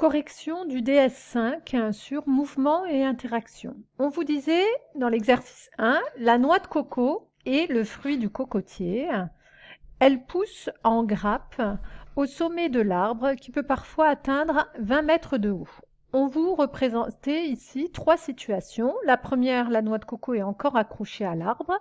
Correction du DS5 sur mouvement et interaction. On vous disait dans l'exercice 1, la noix de coco est le fruit du cocotier. Elle pousse en grappe au sommet de l'arbre qui peut parfois atteindre 20 mètres de haut. On vous représente ici 3 situations. La première, la noix de coco est encore accrochée à l'arbre.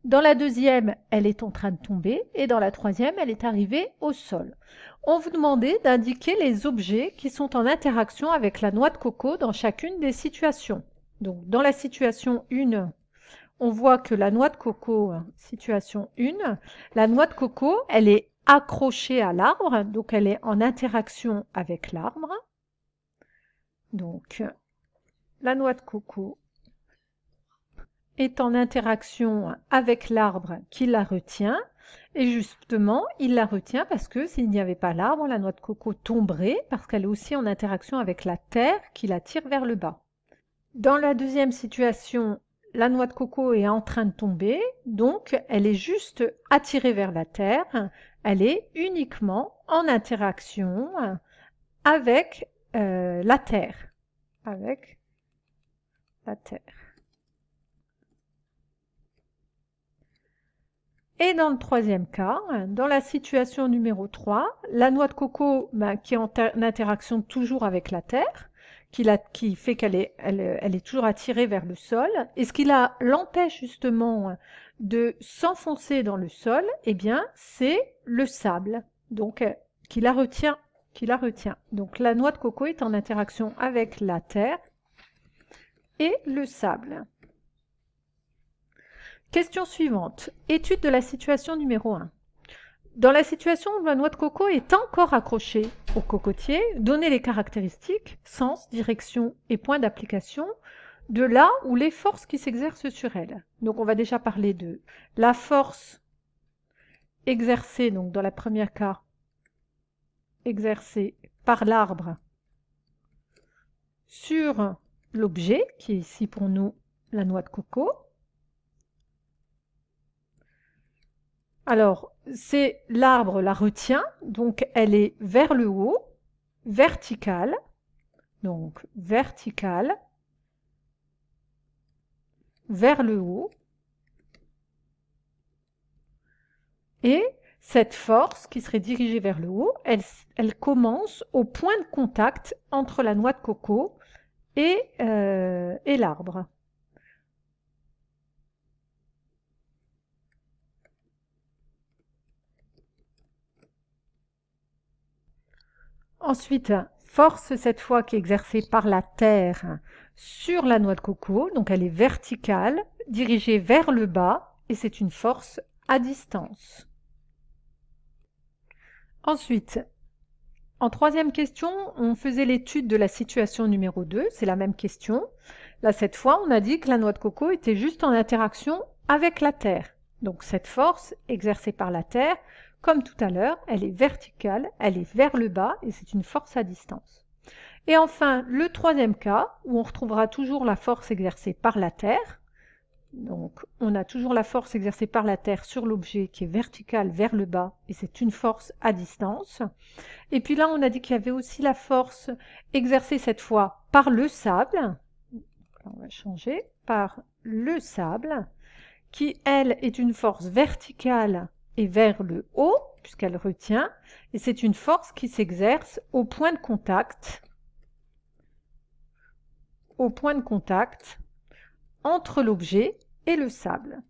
Dans la deuxième, elle est en train de tomber. Et dans la troisième, elle est arrivée au sol. On vous demandait d'indiquer les objets qui sont en interaction avec la noix de coco dans chacune des situations. Donc, dans la situation 1, on voit que la noix de coco, situation 1, la noix de coco, elle est accrochée à l'arbre, donc elle est en interaction avec l'arbre. Donc, la noix de coco est en interaction avec l'arbre qui la retient. Et justement, il la retient parce que s'il n'y avait pas l'arbre, la noix de coco tomberait parce qu'elle est aussi en interaction avec la terre qui la tire vers le bas. Dans la deuxième situation, la noix de coco est en train de tomber, donc elle est juste attirée vers la terre. Elle est uniquement en interaction avec la terre. Avec la terre. Et dans le troisième cas, dans la situation numéro 3, la noix de coco qui est en interaction toujours avec la terre, qui fait qu'elle est toujours attirée vers le sol, et ce qui l'empêche justement de s'enfoncer dans le sol, eh bien, c'est le sable, donc qui la retient. Donc la noix de coco est en interaction avec la terre et le sable. Question suivante. Étude de la situation numéro 1. Dans la situation où la noix de coco est encore accrochée au cocotier, donnez les caractéristiques, sens, direction et point d'application de là où les forces qui s'exercent sur elle. Donc on va déjà parler de la force exercée, donc dans la première cas, exercée par l'arbre sur l'objet, qui est ici pour nous la noix de coco. Alors, c'est l'arbre la retient, donc elle est vers le haut, verticale, donc verticale, vers le haut. Et cette force qui serait dirigée vers le haut, elle commence au point de contact entre la noix de coco et l'arbre. Ensuite, force cette fois qui est exercée par la terre sur la noix de coco, donc elle est verticale, dirigée vers le bas, et c'est une force à distance. Ensuite, en troisième question, on faisait l'étude de la situation numéro 2, c'est la même question. Là, cette fois, on a dit que la noix de coco était juste en interaction avec la terre. Donc cette force exercée par la terre, comme tout à l'heure, elle est verticale, elle est vers le bas et c'est une force à distance. Et enfin, le troisième cas, où on retrouvera toujours la force exercée par la terre. Donc, on a toujours la force exercée par la terre sur l'objet qui est verticale vers le bas et c'est une force à distance. Et puis là, on a dit qu'il y avait aussi la force exercée cette fois par le sable. On va changer par le sable, qui elle est une force verticale et vers le haut, puisqu'elle retient, et c'est une force qui s'exerce au point de contact entre l'objet et le sable.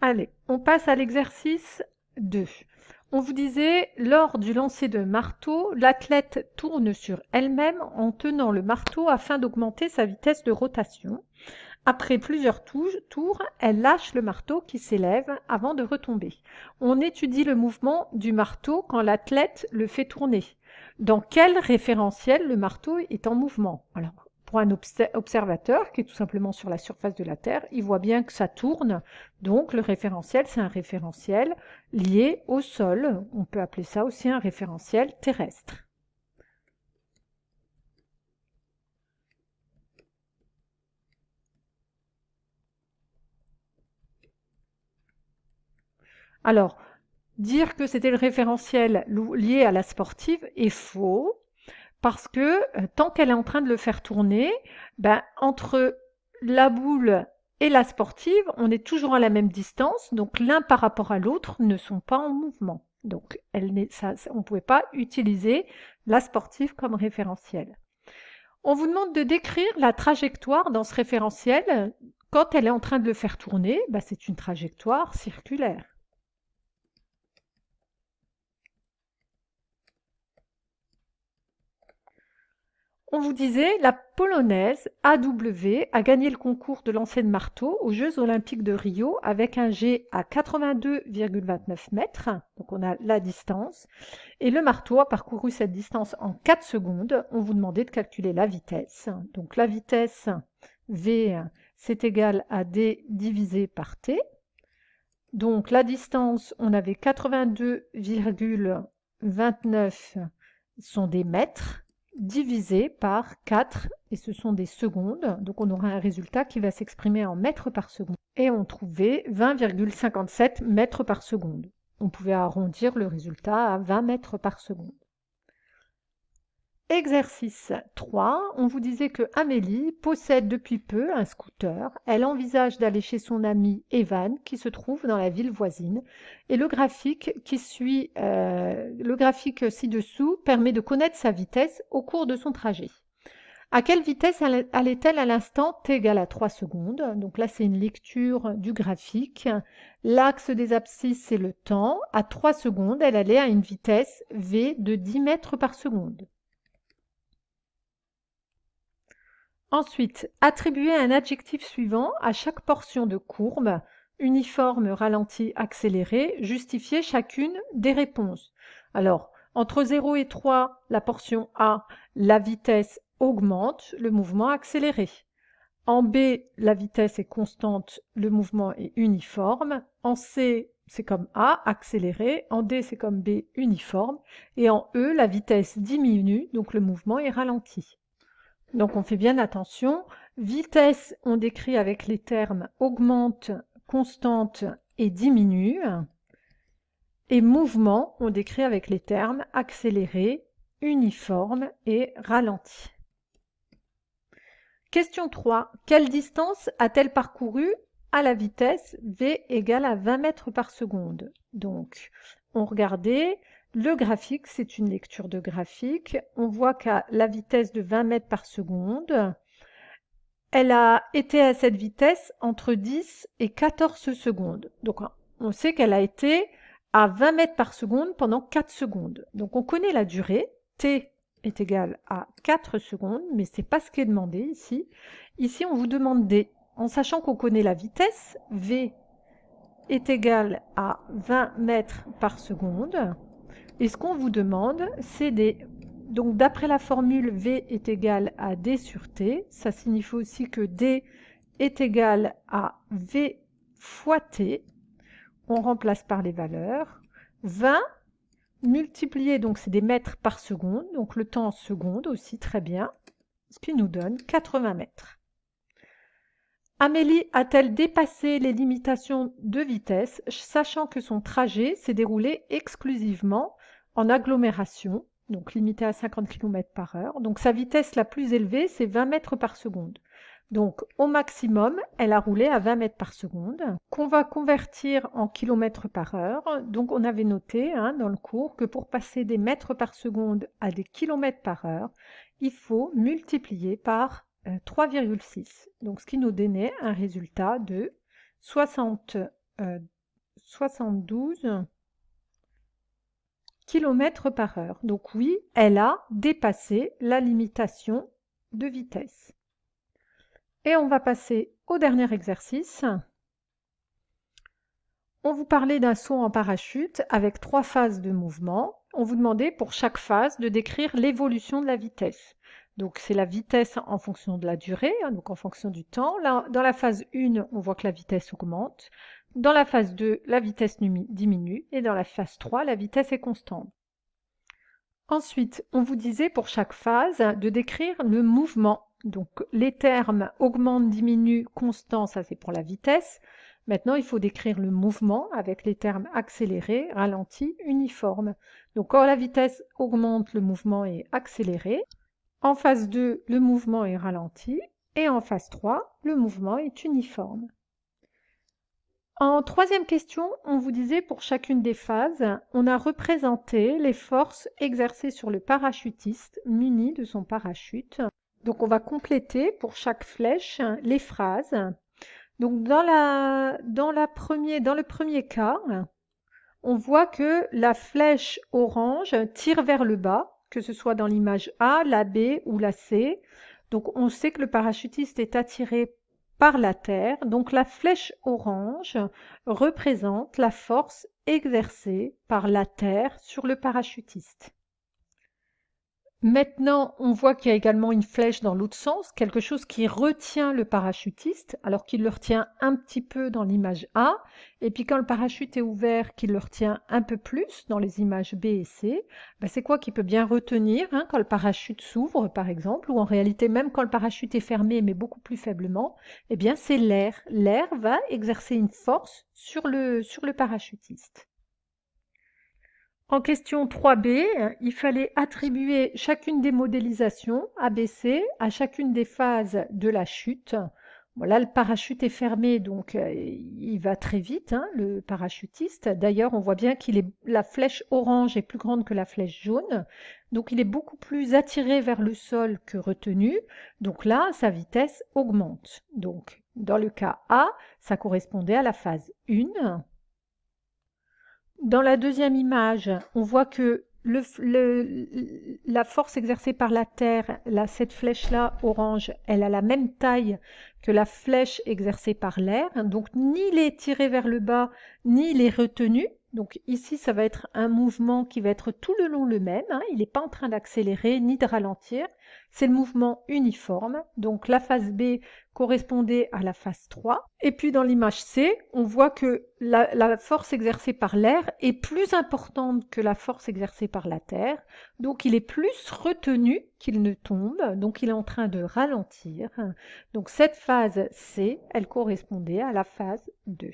Allez, on passe à l'exercice 2. On vous disait, lors du lancer de marteau, l'athlète tourne sur elle-même en tenant le marteau afin d'augmenter sa vitesse de rotation. Après plusieurs tours, elle lâche le marteau qui s'élève avant de retomber. On étudie le mouvement du marteau quand l'athlète le fait tourner. Dans quel référentiel le marteau est en mouvement? Alors, pour un observateur qui est tout simplement sur la surface de la Terre, il voit bien que ça tourne. Donc le référentiel, c'est un référentiel lié au sol. On peut appeler ça aussi un référentiel terrestre. Alors, dire que c'était le référentiel lié à la sportive est faux, parce que tant qu'elle est en train de le faire tourner, ben, entre la boule et la sportive, on est toujours à la même distance, donc l'un par rapport à l'autre ne sont pas en mouvement. Donc on ne pouvait pas utiliser la sportive comme référentiel. On vous demande de décrire la trajectoire dans ce référentiel. Quand elle est en train de le faire tourner, ben, c'est une trajectoire circulaire. On vous disait, la Polonaise AW a gagné le concours de lancer de marteau aux Jeux Olympiques de Rio avec un G à 82,29 mètres, donc on a la distance, et le marteau a parcouru cette distance en 4 secondes. On vous demandait de calculer la vitesse. Donc la vitesse V, c'est égal à D divisé par T. Donc la distance, on avait 82,29 sont des mètres, divisé par 4, et ce sont des secondes. Donc on aura un résultat qui va s'exprimer en mètres par seconde. Et on trouvait 20,57 mètres par seconde. On pouvait arrondir le résultat à 20 mètres par seconde. Exercice 3, on vous disait que Amélie possède depuis peu un scooter. Elle envisage d'aller chez son ami Evan qui se trouve dans la ville voisine. Et le graphique ci-dessous permet de connaître sa vitesse au cours de son trajet. À quelle vitesse allait-elle à l'instant t égale à 3 secondes? Donc là, c'est une lecture du graphique. L'axe des abscisses, c'est le temps. À 3 secondes, elle allait à une vitesse v de 10 mètres par seconde. Ensuite, attribuer un adjectif suivant à chaque portion de courbe, uniforme, ralenti, accéléré, justifier chacune des réponses. Alors, entre 0 et 3, la portion A, la vitesse augmente, le mouvement accéléré. En B, la vitesse est constante, le mouvement est uniforme. En C, c'est comme A, accéléré. En D, c'est comme B, uniforme. Et en E, la vitesse diminue, donc le mouvement est ralenti. Donc on fait bien attention. Vitesse, on décrit avec les termes augmente, constante et diminue. Et mouvement, on décrit avec les termes accéléré, uniforme et ralenti. Question 3. Quelle distance a-t-elle parcouru à la vitesse v égale à 20 mètres par seconde? Donc, on regardait, le graphique, c'est une lecture de graphique. On voit qu'à la vitesse de 20 mètres par seconde, elle a été à cette vitesse entre 10 et 14 secondes. Donc, on sait qu'elle a été à 20 mètres par seconde pendant 4 secondes. Donc, on connaît la durée, t est égal à 4 secondes, mais ce n'est pas ce qui est demandé ici. Ici, on vous demande D. En sachant qu'on connaît la vitesse, V est égal à 20 mètres par seconde. Et ce qu'on vous demande, c'est D. Donc, d'après la formule, V est égal à D sur T. Ça signifie aussi que D est égal à V fois T. On remplace par les valeurs. 20 multiplié, donc c'est des mètres par seconde, donc le temps en secondes aussi, très bien, ce qui nous donne 80 mètres. Amélie a-t-elle dépassé les limitations de vitesse, sachant que son trajet s'est déroulé exclusivement en agglomération, donc limité à 50 km par heure. Donc sa vitesse la plus élevée, c'est 20 mètres par seconde. Donc au maximum, elle a roulé à 20 mètres par seconde, qu'on va convertir en kilomètres par heure. Donc on avait noté dans le cours que pour passer des mètres par seconde à des kilomètres par heure, il faut multiplier par 3,6. Donc ce qui nous donnait un résultat de 72 km par heure. Donc oui, elle a dépassé la limitation de vitesse. Et on va passer au dernier exercice. On vous parlait d'un saut en parachute avec 3 phases de mouvement. On vous demandait pour chaque phase de décrire l'évolution de la vitesse. Donc c'est la vitesse en fonction de la durée, donc en fonction du temps. Là, dans la phase 1, on voit que la vitesse augmente. Dans la phase 2, la vitesse diminue. Et dans la phase 3, la vitesse est constante. Ensuite, on vous disait pour chaque phase de décrire le mouvement. Donc les termes augmente, diminue, constant, ça c'est pour la vitesse. Maintenant, il faut décrire le mouvement avec les termes accéléré, ralenti, uniforme. Donc quand la vitesse augmente, le mouvement est accéléré. En phase 2, le mouvement est ralenti. Et en phase 3, le mouvement est uniforme. En troisième question, on vous disait pour chacune des phases, on a représenté les forces exercées sur le parachutiste muni de son parachute. Donc on va compléter pour chaque flèche les phrases. Donc dans le premier cas, on voit que la flèche orange tire vers le bas, que ce soit dans l'image A, la B ou la C. Donc on sait que le parachutiste est attiré par la terre. Donc la flèche orange représente la force exercée par la terre sur le parachutiste. Maintenant, on voit qu'il y a également une flèche dans l'autre sens, quelque chose qui retient le parachutiste, alors qu'il le retient un petit peu dans l'image A, et puis quand le parachute est ouvert, qu'il le retient un peu plus dans les images B et C, c'est quoi qui peut bien retenir quand le parachute s'ouvre, par exemple, ou en réalité même quand le parachute est fermé, mais beaucoup plus faiblement, eh bien c'est l'air. L'air va exercer une force sur le parachutiste. En question 3B, il fallait attribuer chacune des modélisations ABC à chacune des phases de la chute. Là, le parachute est fermé, donc il va très vite, le parachutiste. D'ailleurs, on voit bien la flèche orange est plus grande que la flèche jaune, donc il est beaucoup plus attiré vers le sol que retenu. Donc là, sa vitesse augmente. Donc, dans le cas A, ça correspondait à la phase 1. Dans la deuxième image, on voit que la force exercée par la Terre, cette flèche-là, orange, elle a la même taille que la flèche exercée par l'air. Donc, ni il est tiré vers le bas, ni il est retenu. Donc ici, ça va être un mouvement qui va être tout le long le même. Il n'est pas en train d'accélérer ni de ralentir. C'est le mouvement uniforme. Donc la phase B correspondait à la phase 3. Et puis dans l'image C, on voit que la force exercée par l'air est plus importante que la force exercée par la Terre. Donc il est plus retenu qu'il ne tombe. Donc il est en train de ralentir. Donc cette phase C, elle correspondait à la phase 2.